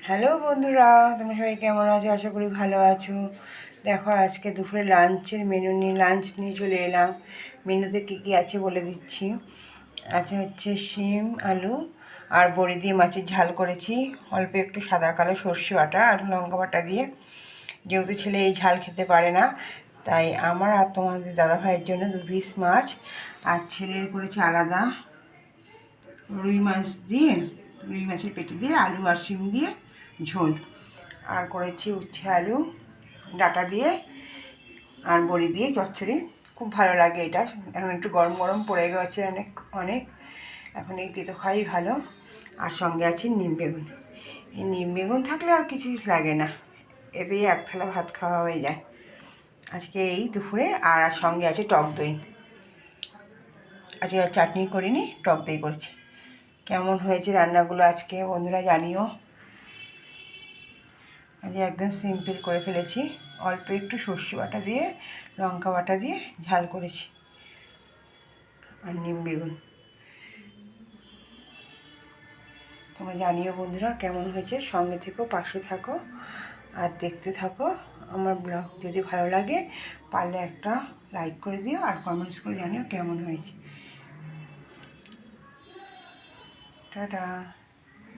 Hello বন্ধুরা, তোমরা সবাই কেমন আছো? আশা করি ভালো আছো। দেখো আজকে দুপুরে লাঞ্চ নিয়ে চলে এলাম। মেনুতে কী কী আছে বলে দিচ্ছি। আছে হচ্ছে শিম, আলু আর বড়ি দিয়ে মাছের ঝাল করেছি, অল্প একটু সাদা কালো সর্ষে বাটা আর লঙ্কা বাটা দিয়ে। যেহেতু ছেলে এই ঝাল খেতে পারে না, তাই আমার আর তোমাদের দাদা ভাইয়ের জন্য 2 পিস মাছ, আর ছেলের করেছে আলাদা রুই মাছের পেটি দিয়ে আলু আর শিম দিয়ে ঝোল, আর করেছি উচ্ছে আলু ডাঁটা দিয়ে আর বড়ি দিয়ে চচ্চড়ি। খুব ভালো লাগে এটা। এখন একটু গরম গরম পড়ে গেছে অনেক অনেক, এখন এই তেতো খাই ভালো। আর সঙ্গে আছে নিম বেগুন। এই নিম বেগুন থাকলে আর কিছু লাগে না, এতেই এক থালা ভাত খাওয়া হয়ে যায় আজকে এই দুপুরে। আর সঙ্গে আছে টক দই। আজকে চাটনি করিনি, টক দই করেছি। কেমন হয়েছে রান্নাগুলো আজকে বন্ধুরা জানিও। আজকে একদম সিম্পল করে ফেলেছি, অল্প একটু সর্ষে বাটা দিয়ে লঙ্কা বাটা দিয়ে ঝাল করেছি আর নিম বেগুন। তোমরা জানিও বন্ধুরা কেমন হয়েছে। সঙ্গে থেকো, পাশে থাকো আর দেখতে থাকো আমার ব্লগ। যদি ভালো লাগে পারলে একটা লাইক করে দিও আর কমেন্টস করে জানিও কেমন হয়েছে। টাটা।